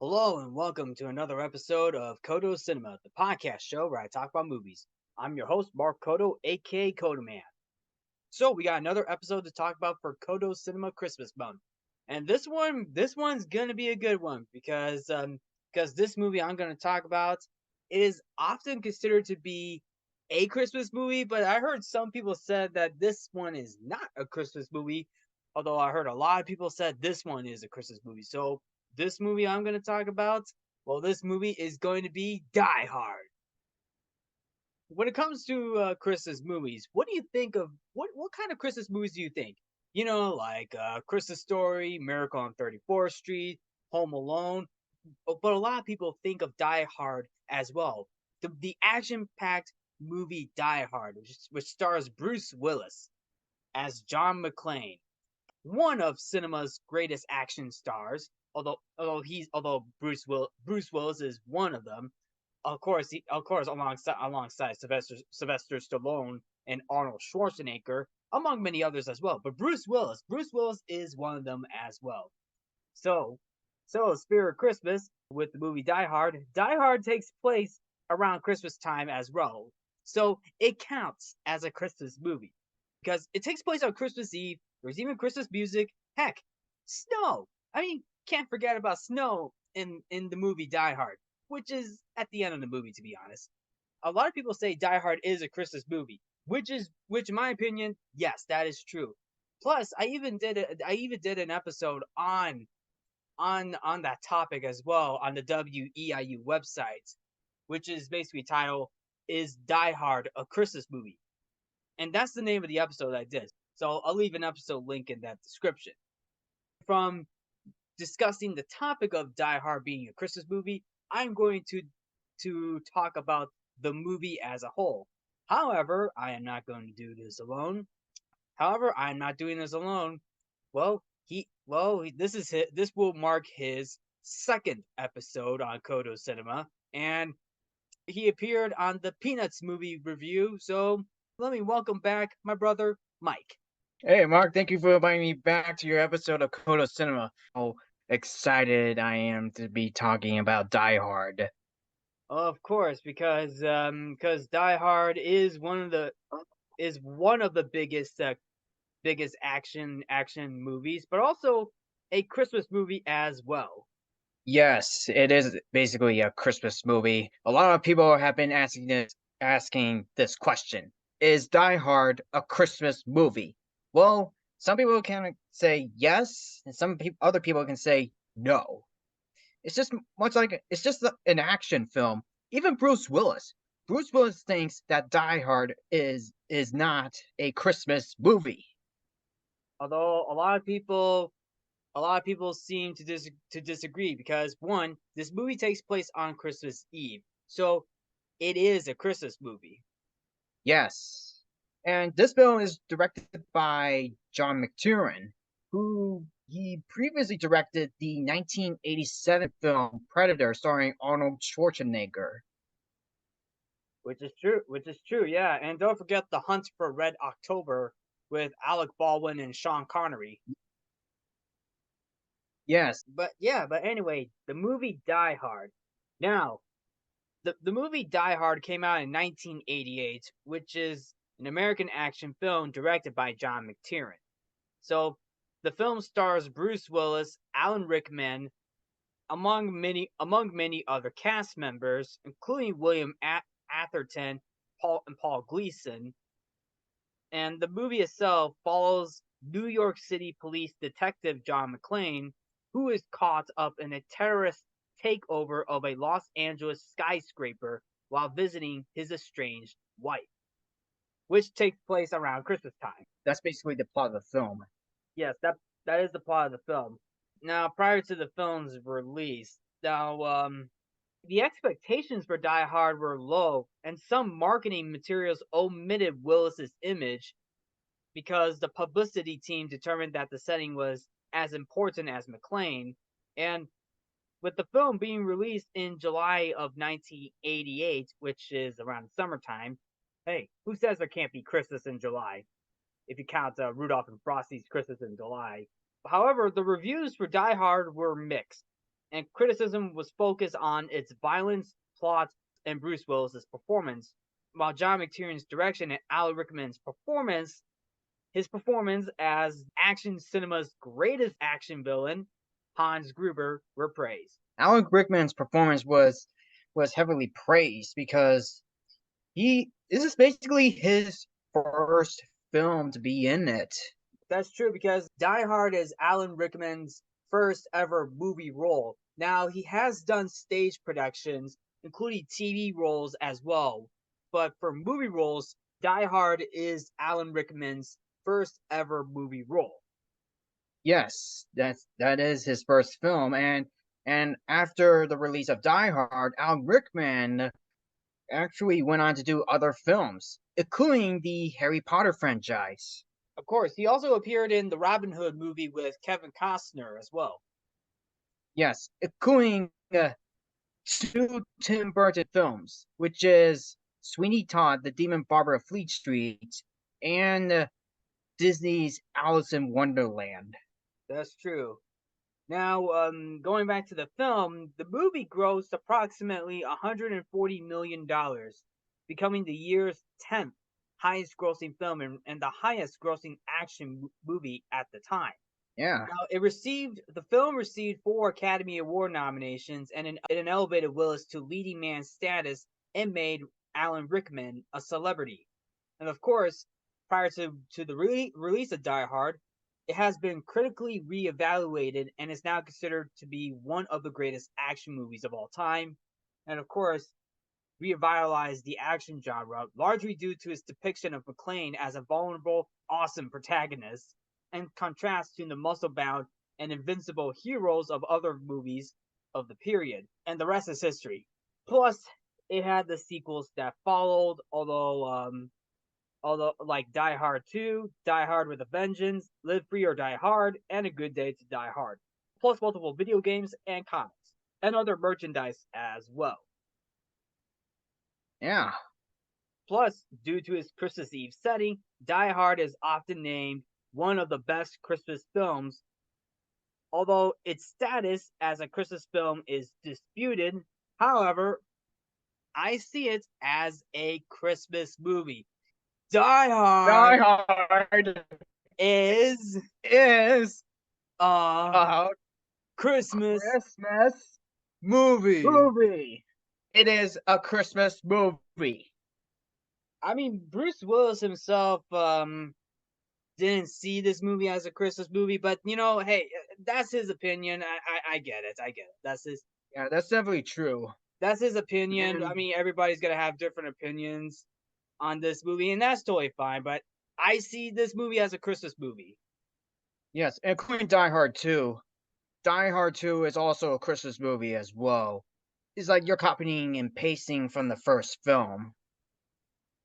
Hello and welcome to another episode of Codo Cinema, the podcast show where I talk about movies. I'm your host, Mark Codo, aka Codoman. So we got another episode to talk about for Codo Cinema Christmas month. And this one's gonna be a good one because this movie I'm gonna talk about is often considered to be a Christmas movie, but I heard some people said that this one is not a Christmas movie, although I heard a lot of people said this one is a Christmas movie. So this movie I'm going to talk about, well, this movie is going to be Die Hard. When it comes to Christmas movies, what do you think of what kind of Christmas movies do you think? You know, like Christmas Story, Miracle on 34th Street, Home Alone. But a lot of people think of Die Hard as well. The action-packed movie Die Hard, which stars Bruce Willis as John McClane, one of cinema's greatest action stars. Although Bruce Willis is one of them, of course alongside Sylvester Stallone and Arnold Schwarzenegger, among many others as well. But Bruce Willis is one of them as well. So, Spirit of Christmas with the movie Die Hard. Die Hard takes place around Christmas time as well, so it counts as a Christmas movie because it takes place on Christmas Eve. There's even Christmas music. Heck, snow. I mean, can't forget about snow in the movie Die Hard, which is at the end of the movie, to be honest. A lot of people say Die Hard is a Christmas movie, which in my opinion, yes, that is true. Plus, I even did an episode on that topic as well on the WEIU website, which is basically titled "Is Die Hard a Christmas Movie?" And that's the name of the episode I did. So I'll leave an episode link in that description. From discussing the topic of Die Hard being a Christmas movie, I'm going to talk about the movie as a whole. However, I am not going to do this alone. However, I'm not doing this alone. Well, this will mark his second episode on Codo Cinema, and he appeared on the Peanuts movie review. So let me welcome back my brother Mike. Hey, Mark, thank you for inviting me back to your episode of Codo Cinema. How excited I am to be talking about Die Hard. Of course, because Die Hard is one of the biggest action movies, but also a Christmas movie as well. Yes, it is basically a Christmas movie. A lot of people have been asking this question. Is Die Hard a Christmas movie? Well, some people can say yes, and other people can say no. It's just an action film. Even Bruce Willis thinks that Die Hard is not a Christmas movie. Although a lot of people seem to disagree because one, this movie takes place on Christmas Eve, so it is a Christmas movie. Yes, and this film is directed by John McTiernan, who he previously directed the 1987 film Predator, starring Arnold Schwarzenegger. Which is true, yeah. And don't forget The Hunt for Red October with Alec Baldwin and Sean Connery. Yes, But anyway, the movie Die Hard. Now, the movie Die Hard came out in 1988, which is an American action film directed by John McTiernan. So, the film stars Bruce Willis, Alan Rickman, among many other cast members, including William Atherton, Paul Gleason. And the movie itself follows New York City police detective John McClane, who is caught up in a terrorist takeover of a Los Angeles skyscraper while visiting his estranged wife, which takes place around Christmas time. that's basically the plot of the film. Yes, that is the plot of the film. Now, prior to the film's release, now The expectations for Die Hard were low, and some marketing materials omitted Willis's image because the publicity team determined that the setting was as important as McClane. And with the film being released in July of 1988, which is around summertime, hey, who says there can't be Christmas in July? If you count Rudolph and Frosty's Christmas in July. However, the reviews for Die Hard were mixed, and criticism was focused on its violence, plot, and Bruce Willis's performance, while John McTiernan's direction and Alan Rickman's performance, his performance as action cinema's greatest action villain, Hans Gruber, were praised. Alan Rickman's performance was heavily praised because this is basically his first film to be in it. That's true because Die Hard is Alan Rickman's first ever movie role. Now, he has done stage productions, including TV roles as well. But for movie roles, Die Hard is Alan Rickman's first ever movie role. Yes, that is his first film, and after the release of Die Hard, Alan Rickman actually went on to do other films, including the Harry Potter franchise. Of course, he also appeared in the Robin Hood movie with Kevin Costner as well. Yes, including two Tim Burton films, which is Sweeney Todd, The Demon Barber of Fleet Street, and Disney's Alice in Wonderland. That's true. Now, going back to the film, the movie grossed approximately $140 million, becoming the year's 10th highest grossing film and the highest grossing action movie at the time. Yeah. Now, the film received 4 Academy Award nominations and an elevated Willis to leading man status and made Alan Rickman a celebrity. And of course, prior to the release of Die Hard, it has been critically reevaluated and is now considered to be one of the greatest action movies of all time. And of course, revitalized the action genre, largely due to its depiction of McClane as a vulnerable, awesome protagonist, in contrast to the muscle-bound and invincible heroes of other movies of the period. And the rest is history. Plus, it had the sequels that followed, although like Die Hard 2, Die Hard with a Vengeance, Live Free or Die Hard, and A Good Day to Die Hard, plus multiple video games and comics, and other merchandise as well. Yeah. Plus, due to its Christmas Eve setting, Die Hard is often named one of the best Christmas films, although its status as a Christmas film is disputed. However, I see it as a Christmas movie. Die Hard is a Christmas movie. It is a Christmas movie. I mean, Bruce Willis himself didn't see this movie as a Christmas movie, but hey, that's his opinion. I get it. That's his. Yeah, that's definitely true. That's his opinion. I mean, everybody's gonna have different opinions on this movie, and that's totally fine. But I see this movie as a Christmas movie. Yes, including Die Hard 2. Die Hard 2 is also a Christmas movie as well. It's like you're copying and pasting from the first film.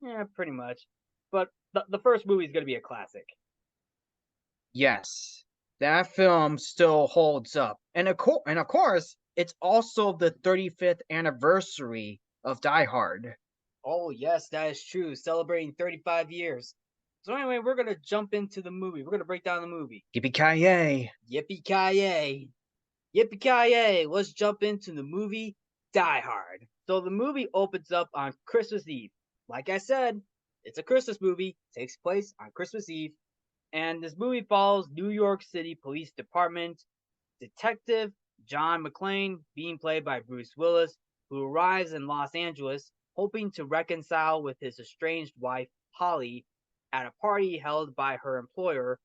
Yeah, pretty much. But the first movie is going to be a classic. Yes, that film still holds up. And of course, it's also the 35th anniversary of Die Hard. Oh, yes, that is true. Celebrating 35 years. So anyway, we're going to jump into the movie. We're going to break down the movie. Yippee-ki-yay. Yippee-ki-yay. Yippee-ki-yay. Let's jump into the movie Die Hard. So the movie opens up on Christmas Eve. Like I said, it's a Christmas movie. Takes place on Christmas Eve. And this movie follows New York City Police Department Detective John McClane, being played by Bruce Willis, who arrives in Los Angeles hoping to reconcile with his estranged wife, Holly, at a party held by her employer.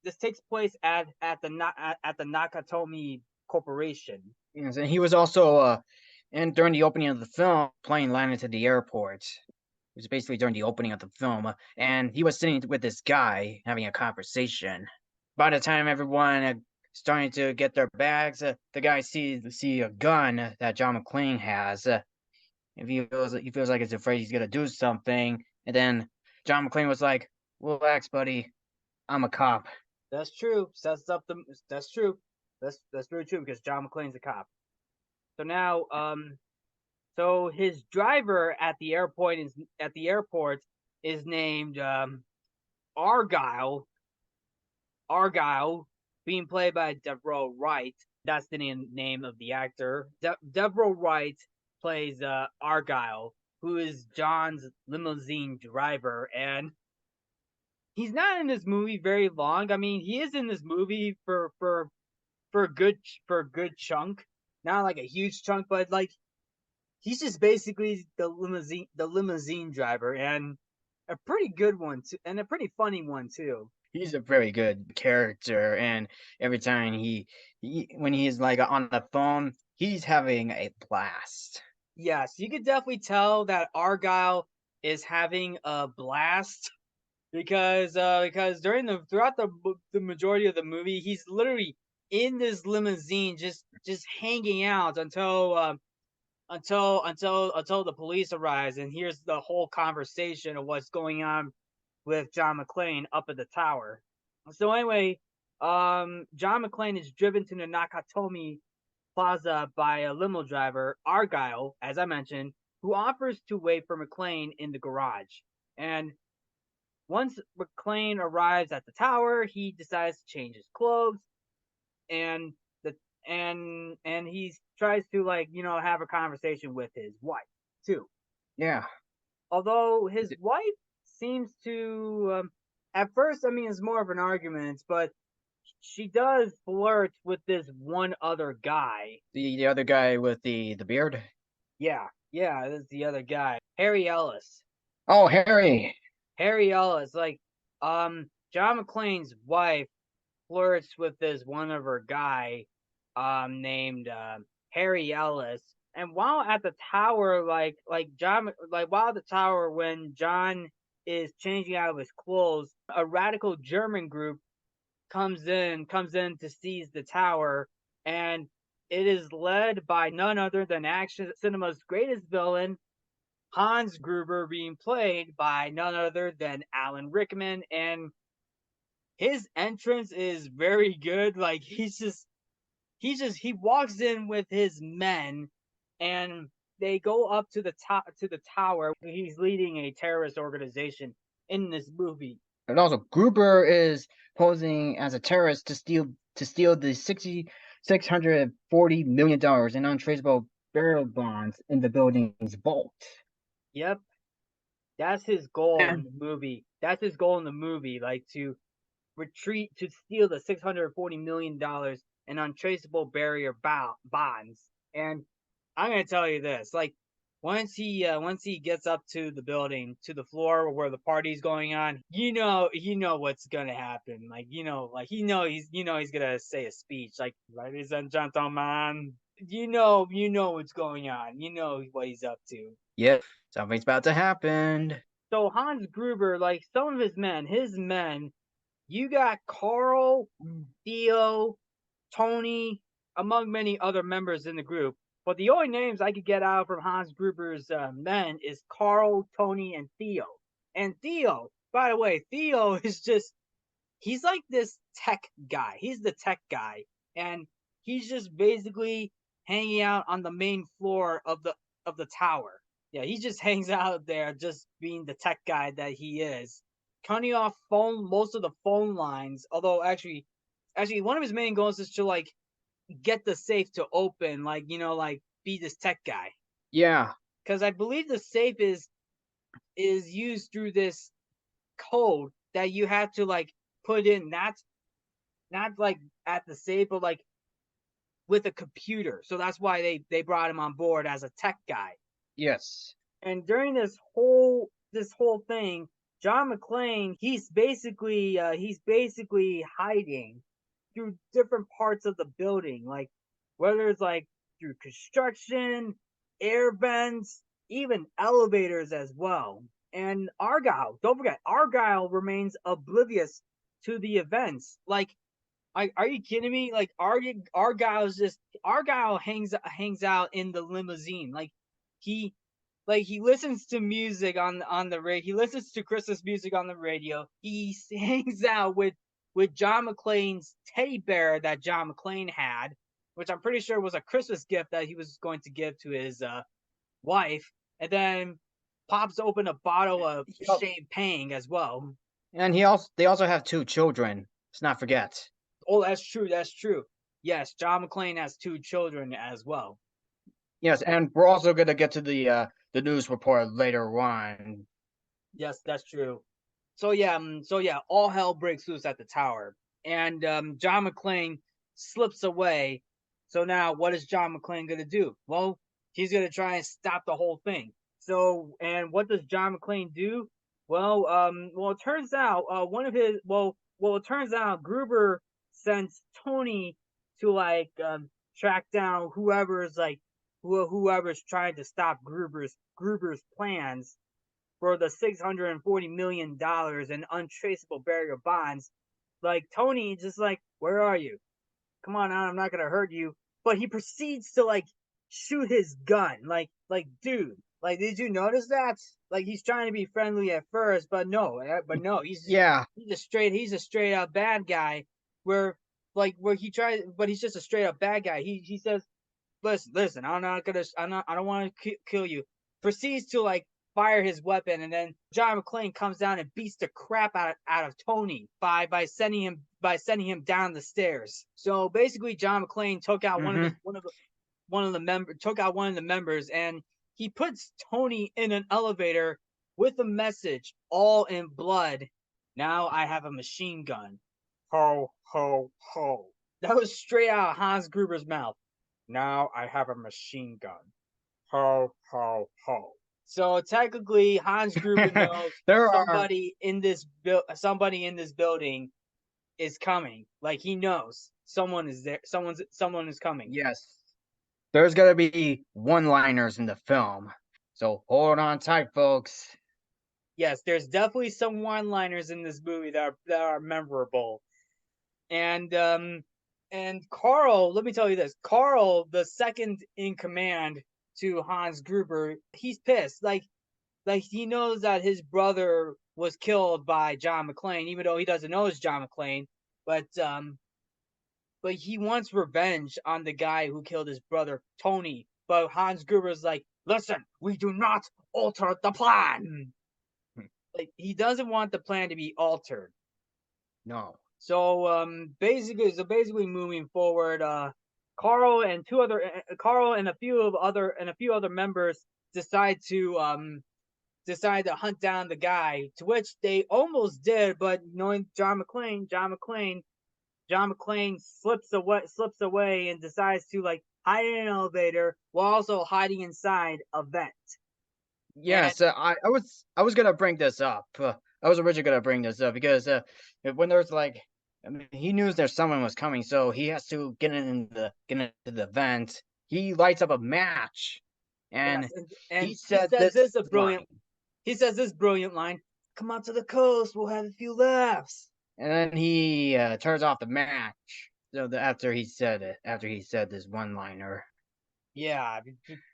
This takes place at the Nakatomi Corporation. Yes, and he was also, and during the opening of the film, plane landed to the airport. It was basically during the opening of the film, and he was sitting with this guy having a conversation. By the time everyone starting to get their bags. The guy see a gun that John McClane has. If he feels like he's afraid he's gonna do something, and then John McClane was like, "Relax, buddy. I'm a cop." That's true. Sets up the. That's true. That's very true because John McClane's a cop. So now, so his driver at the airport is named Argyle. Argyle, being played by Devereaux Wright. That's the name of the actor. Devereaux Wright plays Argyle, who is John's limousine driver, and he's not in this movie very long. I mean, he is in this movie for a good chunk, not like a huge chunk, but like he's just basically the limousine driver, and a pretty good one too, and a pretty funny one too. He's a very good character, and every time when he's like on the phone, he's having a blast. Yes, you could definitely tell that Argyle is having a blast because throughout the majority of the movie, he's literally in this limousine just hanging out until the police arrives and hears the whole conversation of what's going on with John McClane up at the tower. So anyway, John McClane is driven to the Nakatomi Plaza by a limo driver, Argyle, as I mentioned, who offers to wait for McClane in the garage. And once McClane arrives at the tower, he decides to change his clothes, and he tries to have a conversation with his wife too. Yeah. Although his wife seems to, at first, I mean, it's more of an argument, but she does flirt with this one other guy. The other guy with the beard? Yeah, that's the other guy. Harry Ellis. Oh, Harry. Harry Ellis, John McClane's wife flirts with this one other guy, named Harry Ellis. And while at the tower, while at the tower, when John is changing out of his clothes, a radical German group comes in to seize the tower, and it is led by none other than action cinema's greatest villain, Hans Gruber, being played by none other than Alan Rickman. And his entrance is very good. Like he walks in with his men, and they go up to the top to the tower. He's leading a terrorist organization in this movie. And also, Gruber is posing as a terrorist to steal the $640 million in untraceable burial bonds in the building's vault. Yep, that's his goal in the movie. That's his goal in the movie, like to retreat to steal the $640 million in untraceable barrier bonds. And I'm gonna tell you this: like once he gets up to the building, to the floor where the party's going on, you know what's gonna happen. He's gonna say a speech like, "Ladies and gentlemen," you know what's going on. You know what he's up to. Yep, something's about to happen. So Hans Gruber, like some of his men, you got Carl, Theo, Tony, among many other members in the group. But the only names I could get out from Hans Gruber's men is Carl, Tony, and Theo. And Theo, by the way, Theo is he's like this tech guy. He's the tech guy. And he's just basically hanging out on the main floor of the tower. Yeah, he just hangs out there just being the tech guy that he is. Cutting off most of the phone lines, although actually one of his main goals is to get the safe to open, be this tech guy. Yeah, because I believe the safe is used through this code that you have to put in, not at the safe, but with a computer. So that's why they brought him on board as a tech guy. Yes. And during this whole thing, John McClane, he's basically hiding through different parts of the building, whether it's through construction, air vents, even elevators as well. And Argyle, don't forget, Argyle remains oblivious to the events. Are you kidding me? Like Argyle hangs out in the limousine. He he listens to music on the radio. He listens to Christmas music on the radio. He hangs out with John McClane's teddy bear that John McClane had, which I'm pretty sure was a Christmas gift that he was going to give to his wife, and then pops open a bottle of champagne as well. And they also have 2 children. Let's not forget. Oh, that's true. That's true. Yes, John McClane has 2 children as well. Yes, and we're also gonna get to the news report later on. Yes, that's true. So yeah, all hell breaks loose at the tower, and John McClane slips away. So now, what is John McClane gonna do? Well, he's gonna try and stop the whole thing. So, and what does John McClane do? Well, it turns out it turns out Gruber sends Tony to track down whoever's trying to stop Gruber's plans for the $640 million in untraceable burial bonds. Like Tony, just like, where are you? Come on out, I'm not gonna hurt you. But he proceeds to shoot his gun. Dude, did you notice that? Like he's trying to be friendly at first, but no, he's a straight up bad guy. Where he tries, but he's just a straight up bad guy. He says, listen, I don't want to kill you. Proceeds to fire his weapon, and then John McClane comes down and beats the crap out of Tony by sending him down the stairs. So basically, John McClane took out one of the members, and he puts Tony in an elevator with a message, all in blood. Now I have a machine gun. Ho ho ho. That was straight out of Hans Gruber's mouth. Now I have a machine gun. Ho ho ho. So technically, Hans Gruber knows somebody in this building is coming. Like he knows someone is there. Someone is coming. Yes, there's gonna be one-liners in the film, so hold on tight, folks. Yes, there's definitely some one-liners in this movie that are memorable. And Carl, let me tell you this: Carl, the second in command to Hans Gruber, he's pissed. Like he knows that his brother was killed by John McClane, even though he doesn't know it's John McClane. But he wants revenge on the guy who killed his brother, Tony. But Hans Gruber's like, listen, we do not alter the plan. Like he doesn't want the plan to be altered. No. So basically moving forward, Carl and a few other members decide to hunt down the guy, to which they almost did, but knowing John McClane slips away and decides to hide in an elevator while also hiding inside a vent. Yes, I was gonna bring this up. I was originally gonna bring this up because when there's he knew that someone was coming, so he has to get into the vent. He lights up a match, and, yes, and he says this brilliant. He says this brilliant line: "Come out to the coast, we'll have a few laughs." And then he turns off the match. So after he said this one-liner. Yeah,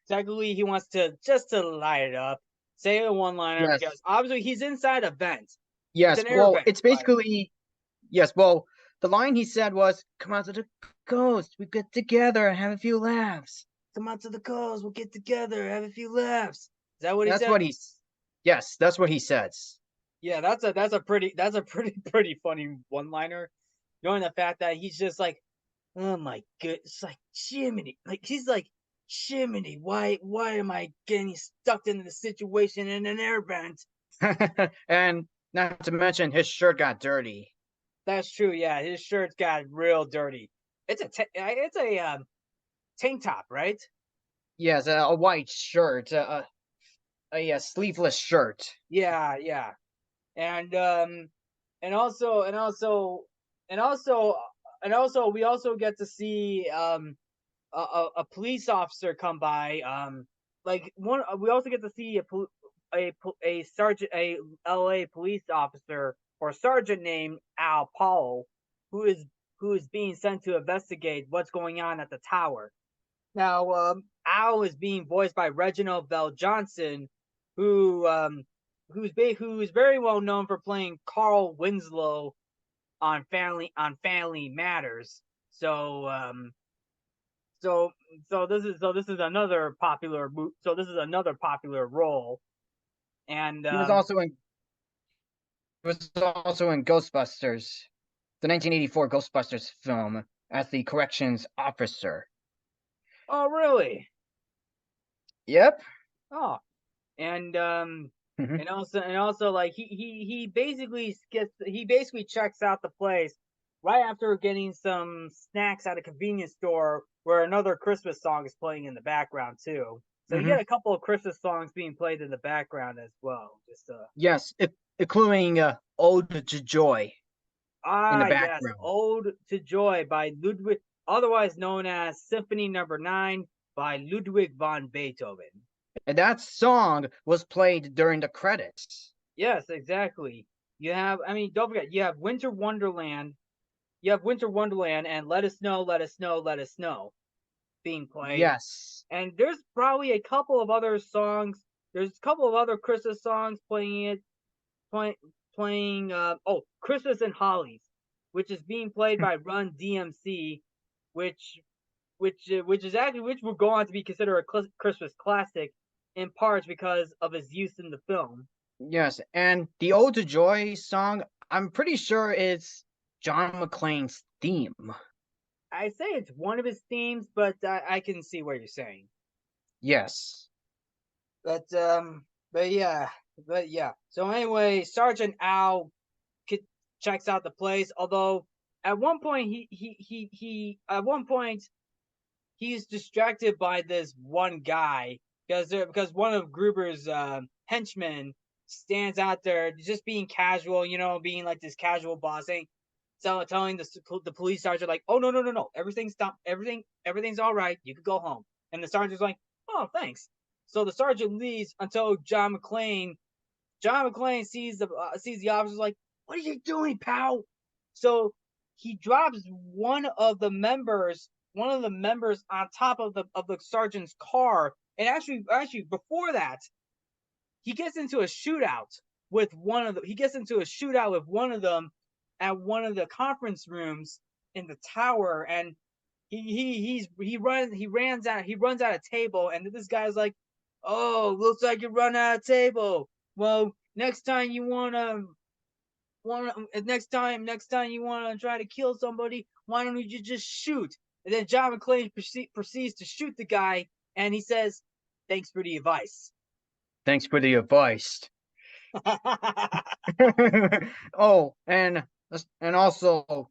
technically he wants to just to light it up, say a one-liner, yes, because obviously he's inside a vent. Yes, it's basically yes. Well, the line he said was, "Come out to the coast, we get together and have a few laughs." Come out to the coast, we'll get together, have a few laughs. Is that what he said? Yes, that's what he says. Yeah, that's a pretty funny one-liner, knowing the fact that he's just like, oh my god, it's like Jiminy, he's like, Jiminy, why am I getting stuck in the situation in an air vent? And not to mention his shirt got dirty. That's true. Yeah, his shirt got real dirty. It's a tank top, right? Yes, a white shirt, a sleeveless shirt. Yeah, and also we also get to see a police officer come by. We also get to see a sergeant, a LA police officer or sergeant named Al Powell, who is who is being sent to investigate what's going on at the tower. Now, Al is being voiced by Reginald Bell Johnson, who's very well known for playing Carl Winslow on Family Matters. So this is another popular role, and He was also in Ghostbusters, the 1984 Ghostbusters film, as the corrections officer. oh really? Yep. Oh, and Mhm. and also like he basically checks out the place right after getting some snacks at a convenience store where another Christmas song is playing in the background too. So you get Mhm. a couple of Christmas songs being played in the background as well. Just Yes, including "Ode to Joy" in the yes, background. Ode to Joy by Ludwig, otherwise known as Symphony Number 9 by Ludwig van Beethoven. And that song was played during the credits. Yes, exactly. Don't forget, you have Winter Wonderland. You have Winter Wonderland and Let Us Know, Let Us Know, Let Us Know being played. Yes. And there's probably a couple of other songs. There's a couple of other Christmas songs playing Christmas and Hollies, which is being played by Run DMC, which which will go on to be considered a Christmas classic in parts because of his use in the film. Yes, and the "Ode to Joy" song, I'm pretty sure it's John McClane's theme. I say it's one of his themes, but I can see what you're saying. Yes. But yeah. So anyway, Sergeant Al checks out the place. Although at one point he's distracted by this one guy because one of Gruber's henchmen stands out there just being casual, being like this casual boss, telling the police sergeant like, oh no, everything's stop, everything's all right, you could go home. And the sergeant's like, oh thanks. So the sergeant leaves until John McClane sees the officers like, what are you doing, pal? So he drops one of the members on top of the sergeant's car, and actually before that, he gets into a shootout with one of them at one of the conference rooms in the tower, and he runs out of table, and this guy's like, oh, looks like you run out of table. Well, next time you next time you wanna try to kill somebody, why don't you just shoot? And then John McClane proceeds to shoot the guy, and he says, "Thanks for the advice." Thanks for the advice. Oh, and also,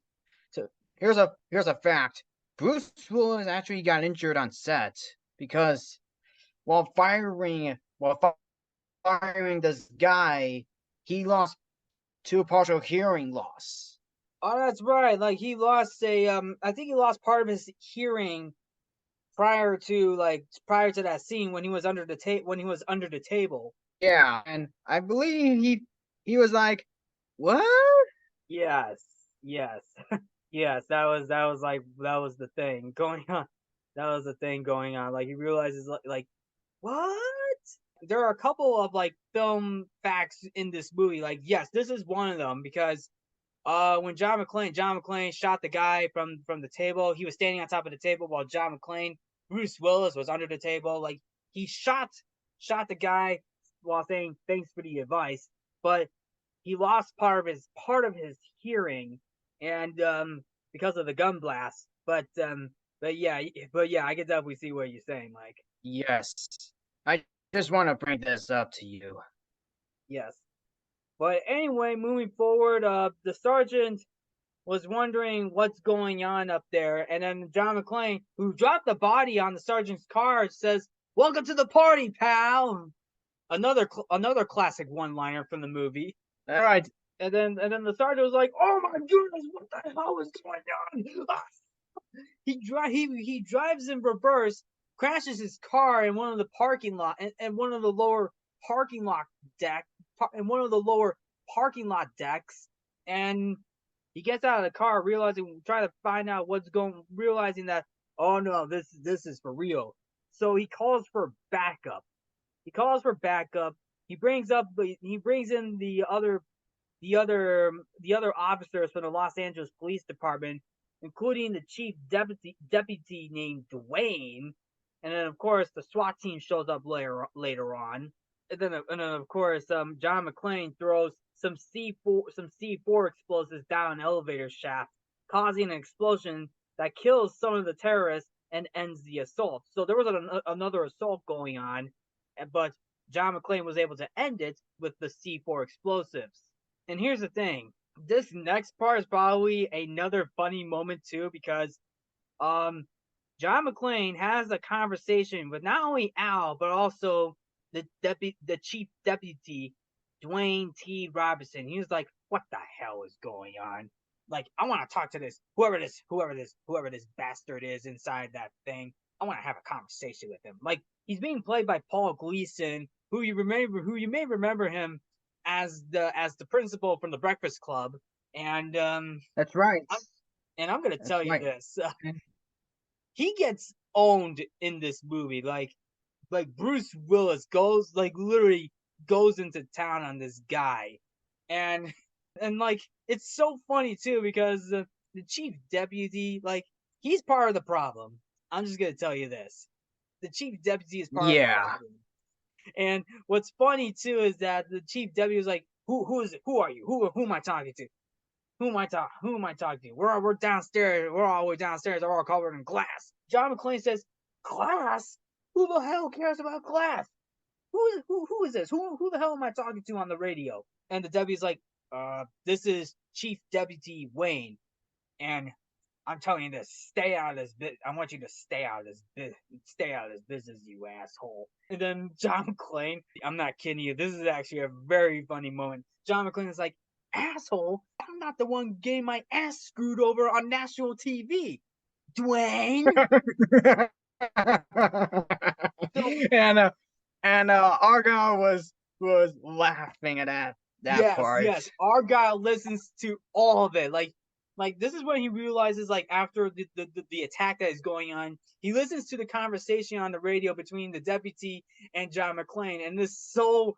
so here's a fact. Bruce Willis actually got injured on set because while firing this guy, he lost to a partial hearing loss. Oh, that's right. Like I think he lost part of his hearing prior to that scene when he was under the table. Yeah, and I believe he was like, "What?" Yes, yes, yes. That was the thing going on. That was the thing going on. Like he realizes like what? There are a couple of like film facts in this movie. Like yes, this is one of them because when John McClane shot the guy from the table, he was standing on top of the table while Bruce Willis was under the table. Like he shot the guy while saying thanks for the advice, but he lost part of his hearing and because of the gun blast. But yeah, I can definitely see what you're saying, Mike. Yes. I just want to bring this up to you. Yes. But anyway, moving forward, the sergeant was wondering what's going on up there, and then John McClane, who dropped the body on the sergeant's car, says, "Welcome to the party, pal." Another classic one-liner from the movie. All right. And then the sergeant was like, "Oh my goodness, what the hell is going on?" He drives in reverse, crashes his car in one of the parking lot and one of the lower parking lot deck and one of the lower parking lot decks, and He gets out of the car, trying to find out realizing that, oh no, this is for real. So he calls for backup. He calls for backup. He brings in the other officers from the Los Angeles Police Department, including the chief deputy named Dwayne, and then of course the SWAT team shows up later on, and then of course John McClane throws some C4 explosives down an elevator shaft, causing an explosion that kills some of the terrorists and ends the assault. So there was another assault going on, but John McClane was able to end it with the C4 explosives. And here's the thing. This next part is probably another funny moment too, because John McClane has a conversation with not only Al but also the chief deputy, Dwayne T. Robinson. He was like, "What the hell is going on? Like, I want to talk to whoever this bastard is inside that thing. I want to have a conversation with him." Like, he's being played by Paul Gleason, who you may remember him as the principal from the Breakfast Club. And That's right. I'm gonna tell you right. this: he gets owned in this movie. Like Bruce Willis literally goes into town on this guy, and like it's so funny too, because the chief deputy, like, he's part of the problem. I'm just gonna tell you this: the chief deputy is part of the problem. And what's funny too is that the chief deputy was like, "Who is it? Who are you? Who am I talking to? Who am I talking to? We're downstairs. We're all the way downstairs. We're all covered in glass." John McClane says, "Glass? Who the hell cares about glass? Who is this? Who the hell am I talking to on the radio?" And the deputy's like, "This is Chief Deputy Wayne, and I'm telling you this: stay out of this bit. I want you to stay out of this business, you asshole." And then John McClane, I'm not kidding you, this is actually a very funny moment. John McClane is like, "Asshole? I'm not the one getting my ass screwed over on national TV, Dwayne." and Argyle was laughing at that part. Yes. Argyle listens to all of it. Like this is when he realizes, like, after the attack that is going on, he listens to the conversation on the radio between the deputy and John McClane, and it's so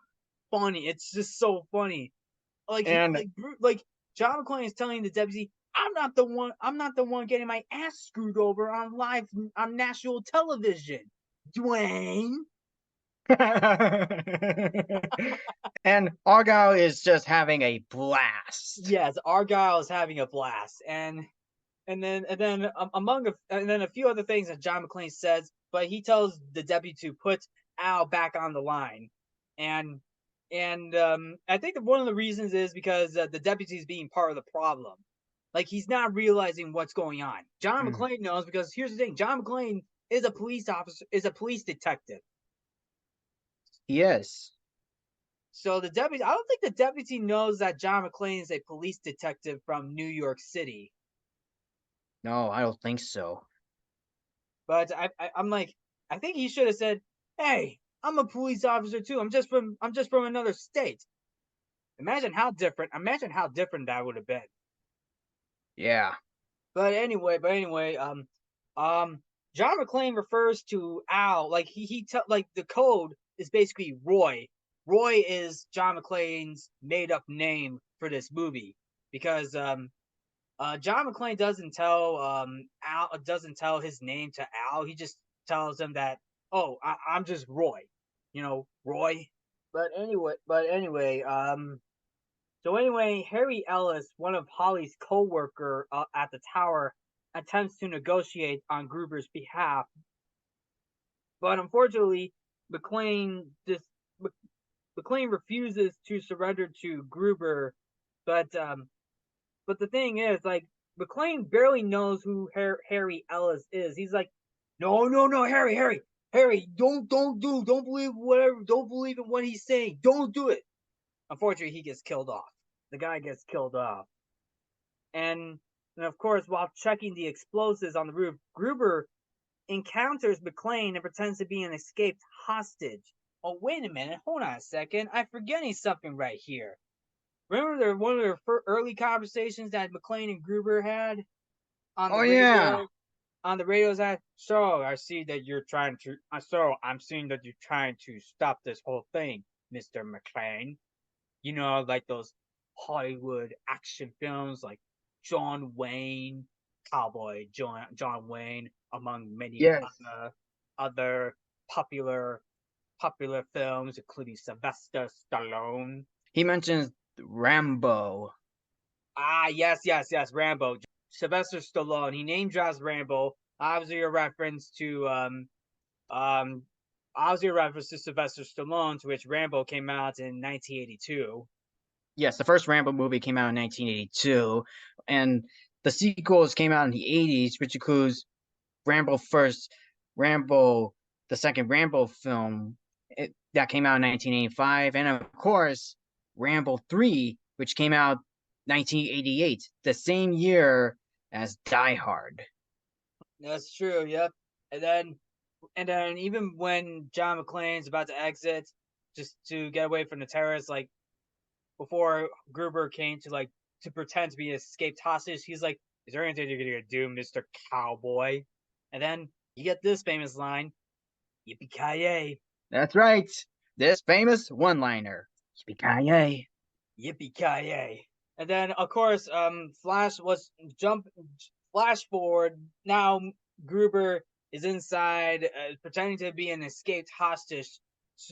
funny. It's just so funny. Like John McClane is telling the deputy, I'm not the one getting my ass screwed over on national television, Dwayne." And Argyle is just having a blast. Yes, Argyle is having a blast, and then a few other things that John McClane says, but he tells the deputy to put Al back on the line, and I think that one of the reasons is because the deputy is being part of the problem. Like, he's not realizing what's going on. John McClane knows, because here's the thing: John McClane is a police officer, is a police detective. Yes. So the deputy, I don't think the deputy knows that John McClane is a police detective from New York City. No, I don't think so. But I'm like, I think he should have said, "Hey, I'm a police officer too. I'm just from another state." Imagine how different that would have been. Yeah. But anyway, John McClane refers to Al, like like the code is basically Roy. Roy is John McClane's made up name for this movie, because John McClane doesn't tell his name to Al. He just tells him that, "Oh, I'm just Roy, Roy." But anyway, Harry Ellis, one of Holly's co-worker at the tower, attempts to negotiate on Gruber's behalf, but unfortunately, McClane refuses to surrender to Gruber. But the thing is, like, McClane barely knows who Harry Ellis is. He's like, "No, Harry, don't believe in what he's saying. Don't do it." Unfortunately, he gets killed off. The guy gets killed off. And of course, while checking the explosives on the roof, Gruber encounters McClane and pretends to be an escaped hostage. Oh, wait a minute. Hold on a second. I'm forgetting something right here. Remember one of their early conversations that McClane and Gruber had on the Oh yeah. radio? On the radio, that so I see that you're trying to. So I'm seeing that you're trying to stop this whole thing, Mister McClane. You know, like those Hollywood action films, like John Wayne, Cowboy John Wayne, among many Yes. other popular popular films, including Sylvester Stallone. He mentions Rambo. Ah, yes, Rambo. Sylvester Stallone. He name drops Rambo. Obviously, a reference to um, obviously a reference to Sylvester Stallone, to which Rambo came out in 1982. Yes, the first Rambo movie came out in 1982, and the sequels came out in the 80s, which includes Rambo first, Rambo, the second Rambo film that came out in 1985, and of course Rambo 3, which came out 1988, the same year as Die Hard. That's true. Yep. And then even when John McClane's about to exit, just to get away from the terrorists, like before Gruber came to to pretend to be an escaped hostage, he's like, "Is there anything you're gonna do, Mister Cowboy?" And then you get this famous line, "Yippee ki yay!" That's right, this famous one-liner. Yippee-ki-yay. Yippee ki yay! And then of course, flash forward. Now Gruber is inside, pretending to be an escaped hostage,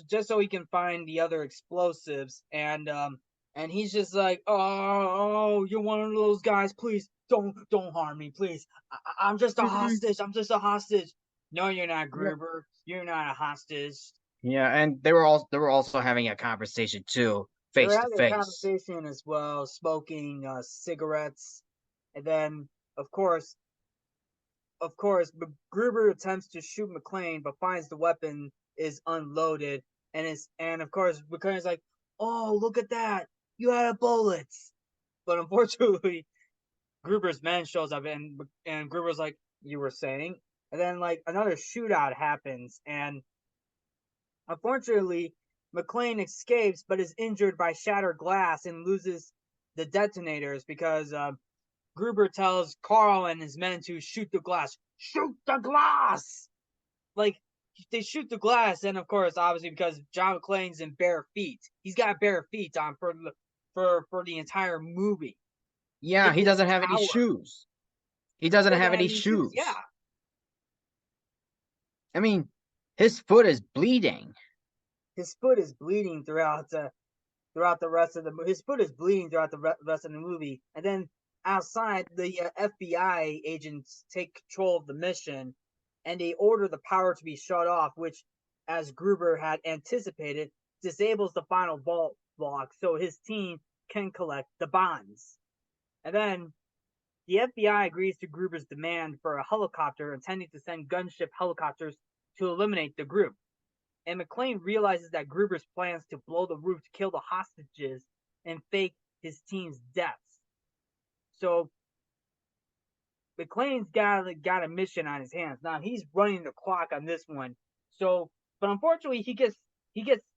just so he can find the other explosives. And he's just like, oh, you're one of those guys. Please don't harm me, please. I'm just a hostage. I'm just a hostage. No, you're not, Gruber. You're not a hostage. Yeah, and they were also having a conversation too, They were face to having a face. conversation as well, smoking cigarettes, and then of course, Gruber attempts to shoot McClane, but finds the weapon is unloaded, and of course McClane's like, "Oh, look at that! You had bullets!" But unfortunately, Gruber's men shows up, and Gruber's like, "You were saying?" And then like another shootout happens, and unfortunately, McClane escapes, but is injured by shattered glass and loses the detonators because Gruber tells Carl and his men to shoot the glass. Shoot the glass! Like, they shoot the glass, and of course, obviously, because John McClane's in bare feet. He's got bare feet on for the entire movie. Yeah, In he this doesn't have any tower. shoes. He doesn't Doesn't have have any any shoes, yeah. shoes. I mean, his foot is bleeding. His foot is bleeding throughout the rest of the movie. His foot is bleeding throughout the rest of the movie. And then outside, the FBI agents take control of the mission, and they order the power to be shut off, which, as Gruber had anticipated, disables the final vault block so his team can collect the bonds. And then the FBI agrees to Gruber's demand for a helicopter, intending to send gunship helicopters to eliminate the group. And McClane realizes that Gruber's plans to blow the roof to kill the hostages and fake his team's deaths. So McClane's got a mission on his hands. Now he's running the clock on this one. So, but unfortunately, he gets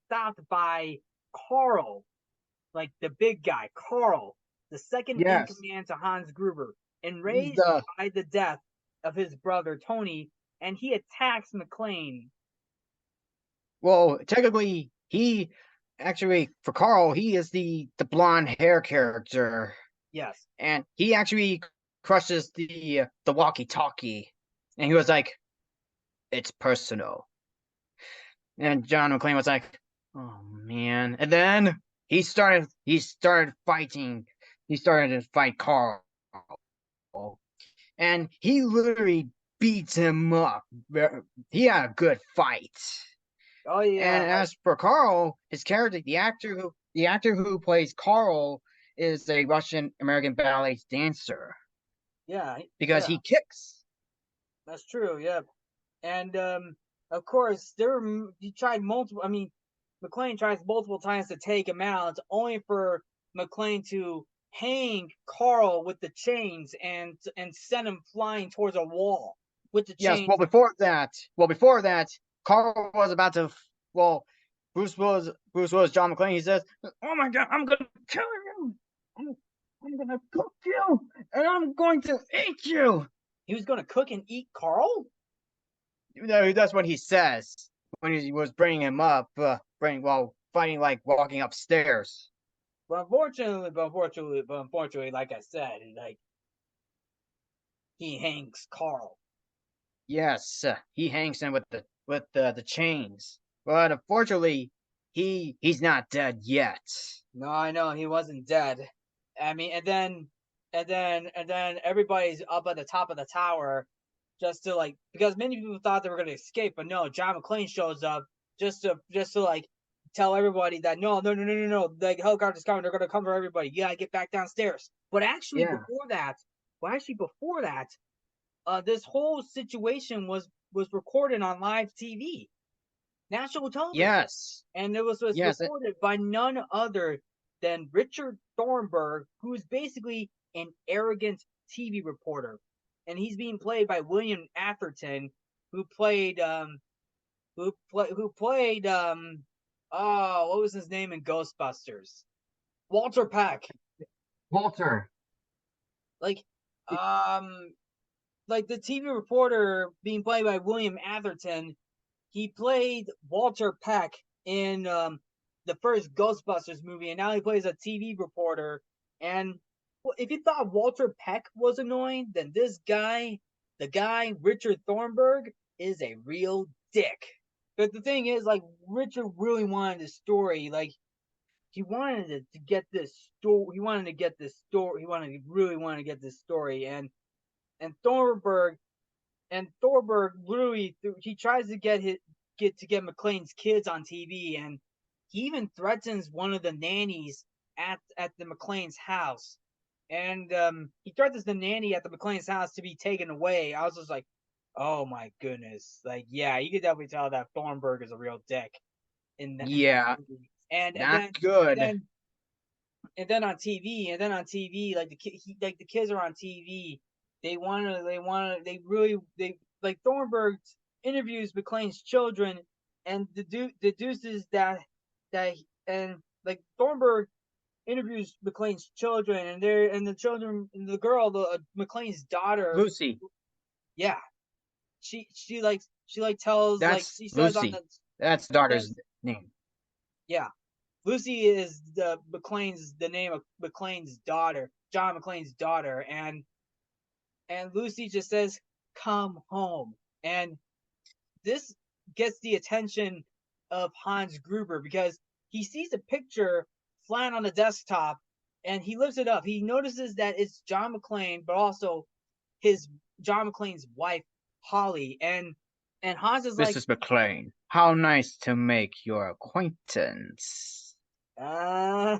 stopped by Carl, like the big guy, Carl, the second in Yes. command to Hans Gruber, He's enraged the by the death of his brother Tony, and he attacks McClane. well, technically he actually for Carl, he is the blonde hair character. Yes. And he actually crushes the walkie-talkie. And he was like, "It's personal." And John McClane was like, "Oh man." And then he started fighting. He started to fight Carl. And he literally beats him up. He had a good fight. Oh yeah. And as for Carl, his character, the actor who plays Carl is a Russian American ballet dancer. Yeah. Because he kicks. That's true. Yeah. And of course, he tried multiple. I mean, McClane tries multiple times to take him out, only for McClane to hang Carl with the chains and send him flying towards a wall with the chains. Yes. Well, before that, Carl was about to. Well, Bruce Willis, John McClane. He says, "Oh my God, I'm gonna kill him." I'm gonna cook you, and I'm going to eat you. He was gonna cook and eat Carl? That's what he says when he was bringing him up, while fighting, like walking upstairs. But unfortunately, like I said, like he hangs Carl. Yes, he hangs him with the chains, but unfortunately, he's not dead yet. No, I know he wasn't dead. I mean, and then everybody's up at the top of the tower, just to like, because many people thought they were gonna escape, but no, John McClane shows up just to like tell everybody that no, the helicopter's coming, they're gonna come for everybody. You gotta get back downstairs. But actually, Yeah. before that, this whole situation was recorded on live TV, national television, Yes. and it was Yes. recorded by none other than Richard Thornburg, who is basically an arrogant TV reporter, and he's being played by William Atherton, who played oh, what was his name in Ghostbusters? Walter Peck. Walter. Like like the TV reporter being played by William Atherton, he played Walter Peck in the first Ghostbusters movie, and now he plays a TV reporter. And if you thought Walter Peck was annoying, then this guy, the guy Richard Thornburg, is a real dick. But the thing is, like, Richard really wanted this story. Like, he wanted to get this story. He wanted to get this story. Really wanted to get this story. And Thornburg literally, he tries to get McClane's kids on TV, and he even threatens one of the nannies at the McClane's house, and he threatens the nanny at the McClane's house to be taken away. I was just like, oh my goodness, like yeah, you could definitely tell that Thornburg is a real dick in that Yeah. movie. And Not then and good. then and then on TV, like the kids are on TV. They really like Thornburg interviews McClane's children, and deduces that and like Thornburg interviews McClane's children, and the children, the girl, McClane's daughter, Lucy. yeah, she tells, like That's she says on Lucy. the That's the daughter's name. yeah, Lucy is the name of McClane's daughter, John McClane's daughter, and Lucy just says, "Come home." And this gets the attention of Hans Gruber, because he sees a picture flying on the desktop, and he lifts it up. He notices that it's John McClane, but also his John McClane's wife, Holly, and Hans is like, Mrs. McClane, how nice to make your acquaintance. uh,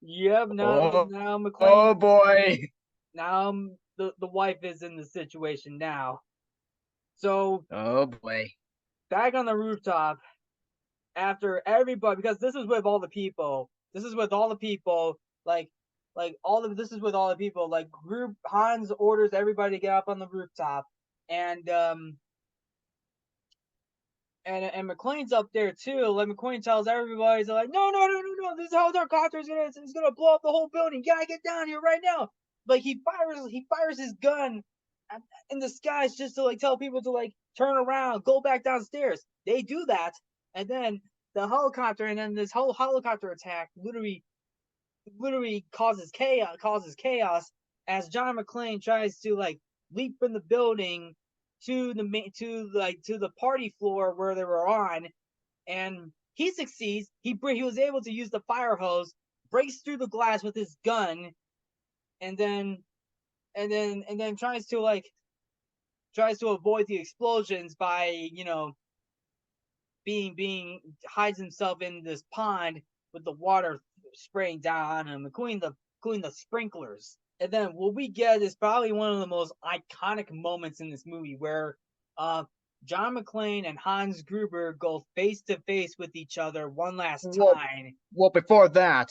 yep, Oh, now oh McClane, boy. now the wife is in the situation now. So Oh boy. back on the rooftop, after everybody, because this is with all the people. This is with all the people. Like all of this is with all the people. Like group Hans orders everybody to get up on the rooftop, and and McClane's up there too. Like McClane tells everybody, they're like, no, this helicopter is gonna blow up the whole building. You gotta get down here right now. Like he fires his gun in the skies just to like tell people to like turn around, go back downstairs. They do that, and then the helicopter, and then this whole helicopter attack literally causes chaos as John McClane tries to like leap from the building to the party floor where they were on, and he succeeds. He was able to use the fire hose, breaks through the glass with his gun, and then tries to avoid the explosions by being hides himself in this pond with the water spraying down on him, including the sprinklers. And then what we get is probably one of the most iconic moments in this movie, where John McClane and Hans Gruber go face to face with each other one last Well, time. well, before that,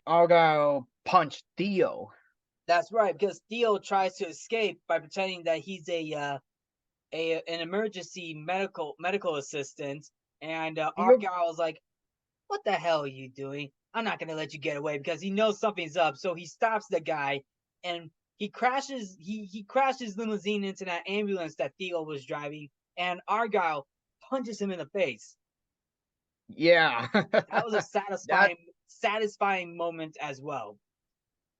Argyle punched Theo. That's right, because Theo tries to escape by pretending that he's an emergency medical assistant, and Theo, Argyle is like, what the hell are you doing? I'm not gonna let you get away, because he knows something's up. So he stops the guy, and he crashes his limousine into that ambulance that Theo was driving, and Argyle punches him in the face. Yeah. That was a That satisfying moment as well.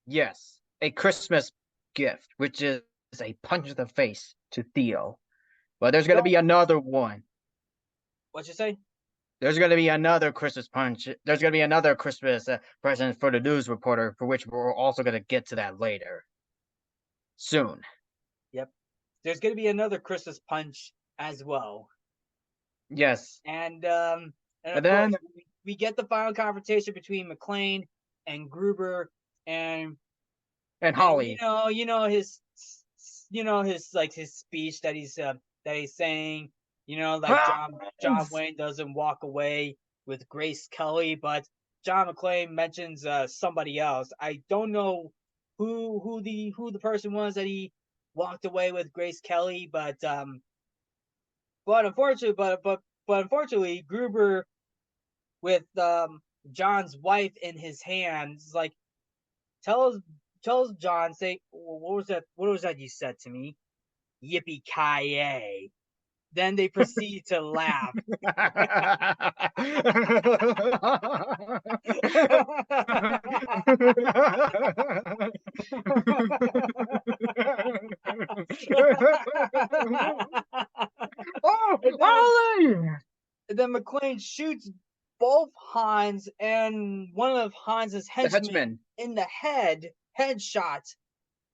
yes, a Christmas gift, which is a punch in the face to Theo. But there's gonna be another one. What you say? There's gonna be another Christmas punch. There's gonna be another Christmas present for the news reporter, for which we're also gonna get to that later. Soon. Yep. There's gonna be another Christmas punch as well. Yes. And And of course then we get the final confrontation between McClane and Gruber, and and and Holly. his like his speech that he's saying, like John Hans! Wayne doesn't walk away with Grace Kelly, but John McClane mentions somebody else. I don't know who the person was that he walked away with Grace Kelly, but unfortunately Gruber, with John's wife in his hands, like tells John, say, what was that you said to me? Yippee ki Then they proceed to laugh. Oh, and then Holly! and then McClane shoots both Hans and one of Hans's The henchmen henchman. in the headshot,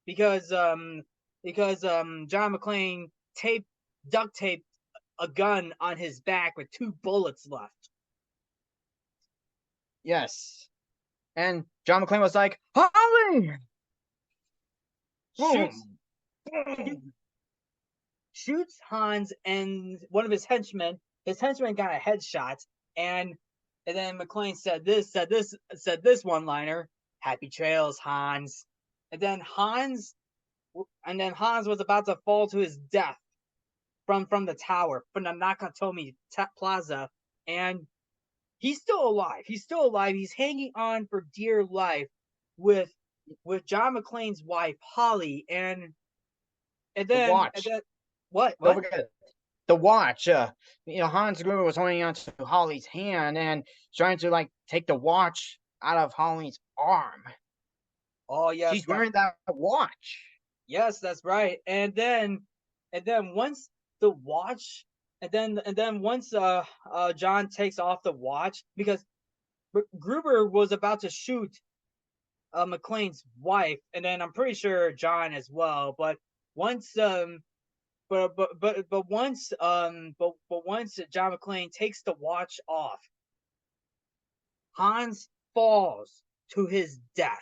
because John McClane duct taped a gun on his back with 2 bullets left. Yes. And John McClane was like, Holly! Shoots Boom! shoots Hans and one of his henchmen. His henchman got a headshot, and then McClane said this one liner: "Happy trails, Hans." And then Hans was about to fall to his death from the tower, from the Nakatomi Plaza, and he's still alive. He's hanging on for dear life with John McClane's wife Holly, and The watch. then what Don't forget the watch. Hans Gruber was holding on to Holly's hand and trying to like take the watch out of Holly's arm. Oh yes, she's wearing that watch. Yes, that's right. And then once the watch, and then once John takes off the watch, because Gruber was about to shoot McClane's wife, and then I'm pretty sure John as well. But once once John McClane takes the watch off, Hans falls to his death.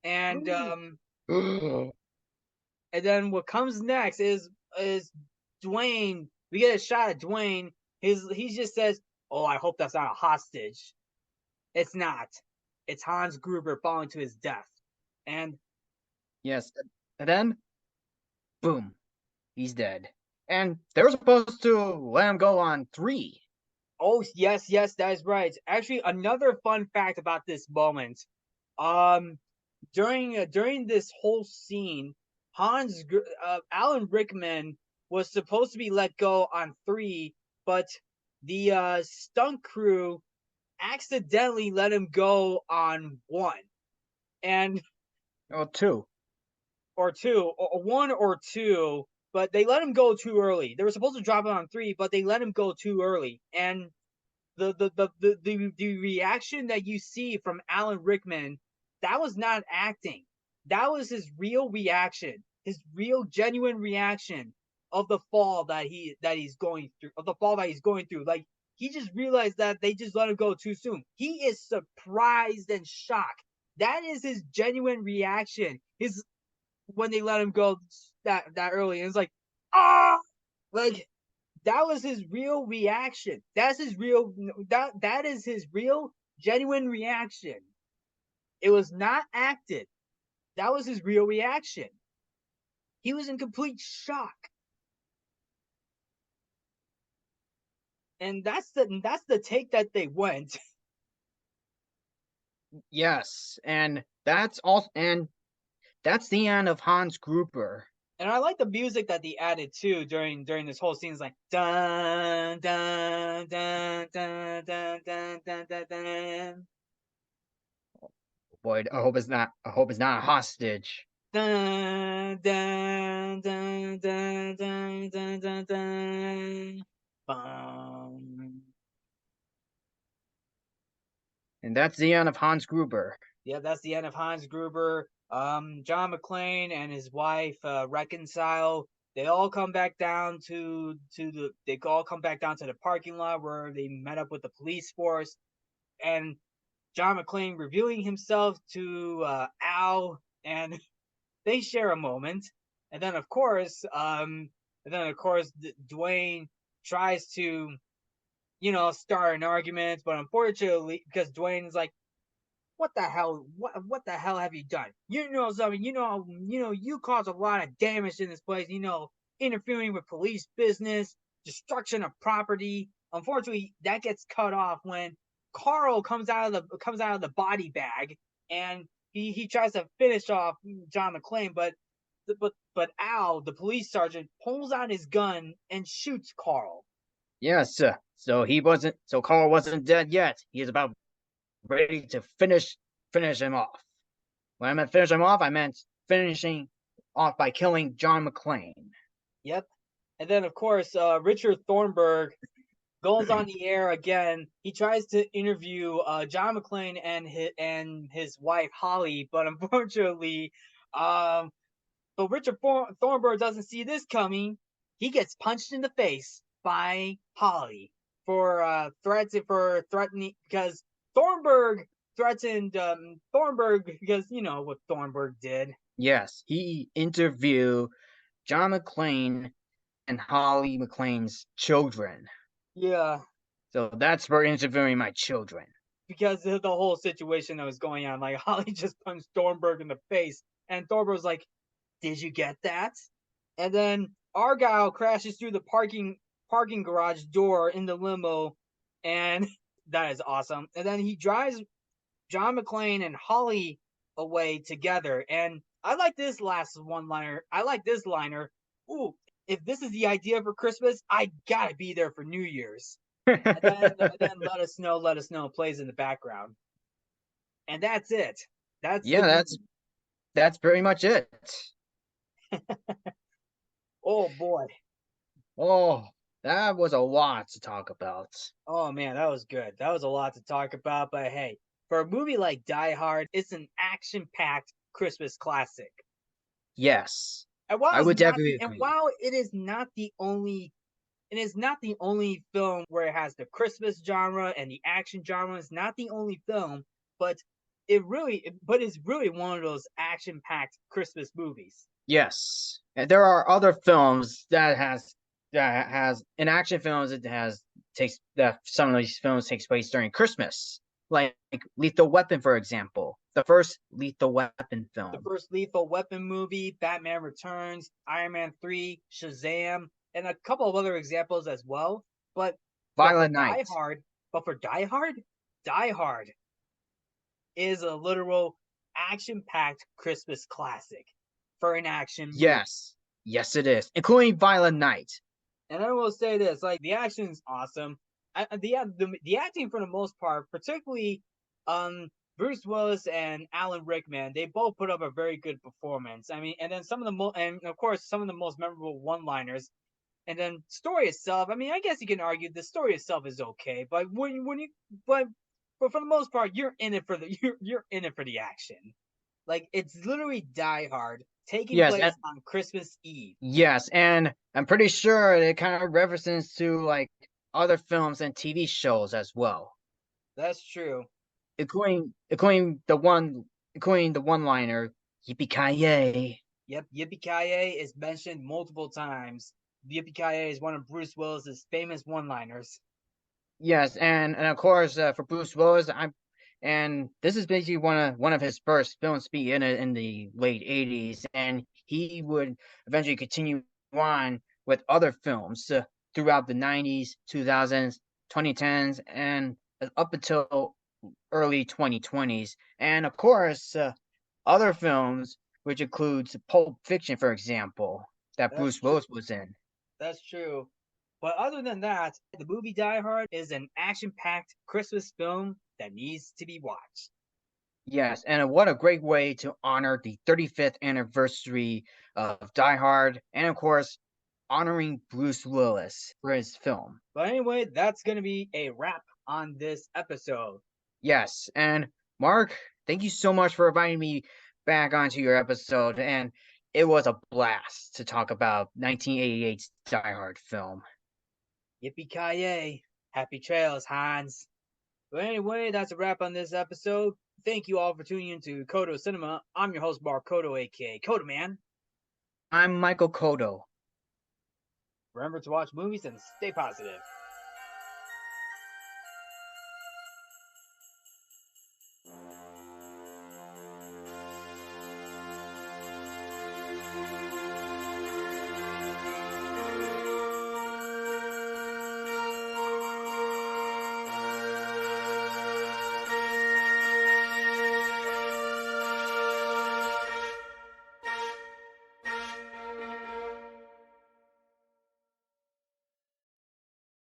And and then what comes next is Dwayne. We get a shot of Dwayne. He just says, "Oh, I hope that's not a hostage." It's not. It's Hans Gruber falling to his death. And yes, and then boom, he's dead. And they were supposed to let him go on 3. oh yes, that is right. Actually, another fun fact about this moment. During this whole scene, Alan Rickman was supposed to be let go on 3, but the stunt crew accidentally let him go on 1, and Oh, 2. or 2, or 1 or 2, but they let him go too early. They were supposed to drop it on 3, but they let him go too early, and the reaction that you see from Alan Rickman, that was not acting. That was his real reaction, his real genuine reaction of the fall that he's going through. Like, he just realized that they just let him go too soon. He is surprised and shocked. That is his genuine reaction. His When they let him go that early, and it's like, ah, like, that was his real reaction. That is his real genuine reaction. It was not acted. That was his real reaction. He was in complete shock. And that's the take that they went. Yes, and that's all, and that's the end of Hans Gruber. And I like the music that they added too during this whole scene. It's like dun dun dun dun dun dun dun dun dun. Boy, I hope it's not. I hope it's not a hostage. Dun dun dun dun dun dun dun dun. Bum. And that's the end of Hans Gruber. Yeah, that's the end of Hans Gruber. John McClane and his wife reconcile. They all come back down to the. They all come back down to the parking lot where they met up with the police force, and John McClane revealing himself to Al, and they share a moment, and then of course, Dwayne tries to, start an argument, but unfortunately, because Dwayne's like, what the hell? What the hell have you done? You know something? You caused a lot of damage in this place. Interfering with police business, destruction of property. Unfortunately, that gets cut off when Carl comes out of the body bag, and he tries to finish off John McClane, but Al, the police sergeant, pulls out his gun and shoots Carl. Yes, so he wasn't. So Carl wasn't dead yet. He is about ready to finish him off. When I meant finish him off, I meant finishing off by killing John McClane. Yep. And then, of course, Richard Thornburg goes on the air again. He tries to interview John McClane and his wife Holly, but unfortunately, but Richard Thornburg doesn't see this coming. He gets punched in the face by Holly for threatening, because Thornburg threatened Thornburg, because you know what Thornburg did. Yes, he interviewed John McClane and Holly McClane's children. Yeah. So that's for interviewing my children. Because of the whole situation that was going on. Like, Holly just punched Thornburg in the face, and Thornburg was like, did you get that? And then Argyle crashes through the parking garage door in the limo, and that is awesome. And then he drives John McClane and Holly away together. And I like this last one-liner. I like this liner. Ooh, if this is the idea for Christmas, I gotta be there for New Year's. And then let us know plays in the background. And that's it. That's pretty much it. Oh boy. Oh, that was a lot to talk about. Oh man, that was good. That was a lot to talk about, but hey, for a movie like Die Hard, it's an action-packed Christmas classic. Yes. And while I would definitely agree. And while it is not the only film where it has the Christmas genre and the action genre, it's not the only film, but it's really one of those action-packed Christmas movies. Yes. And there are other films that has in action films some of these films takes place during Christmas. Like Lethal Weapon, for example. The first Lethal Weapon film. The first Lethal Weapon movie, Batman Returns, Iron Man 3, Shazam, and a couple of other examples as well. But Violent Night. Die Hard is a literal action-packed Christmas classic for an action movie. Yes, it is, including Violent Night. And I will say this: like, the action is awesome. The acting, for the most part, particularly Bruce Willis and Alan Rickman, they both put up a very good performance. I mean, and then some of the most memorable one-liners. And then story itself, I mean, I guess you can argue the story itself is okay, but but for the most part, you're in it for the action. Like, it's literally Die Hard taking place on Christmas Eve. Yes, and I'm pretty sure it kind of references to like other films and TV shows as well. That's true. Including the one-liner, "Yippee-ki-yay." Yep, Yippee-ki-yay is mentioned multiple times. Yippee-ki-yay is one of Bruce Willis's famous one-liners. Yes, and of course for Bruce Willis, and this is basically one of his first films to be in the late 80s, and he would eventually continue on with other films throughout the 90s, 2000s, 2010s, and up until early 2020s. And of course, other films, which includes Pulp Fiction, for example, that That's Bruce true. Willis was in. That's true. But other than that, the movie Die Hard is an action-packed Christmas film that needs to be watched. Yes, and what a great way to honor the 35th anniversary of Die Hard, and of course, honoring Bruce Willis for his film. But anyway, that's going to be a wrap on this episode. Yes, and Mark, thank you so much for inviting me back onto your episode, and it was a blast to talk about 1988's Die Hard film. Yippee-ki-yay. Happy trails, Hans. But anyway, that's a wrap on this episode. Thank you all for tuning in to Codo Cinema. I'm your host, Mark Codo, aka Codoman. I'm Michael Codo. Remember to watch movies and stay positive.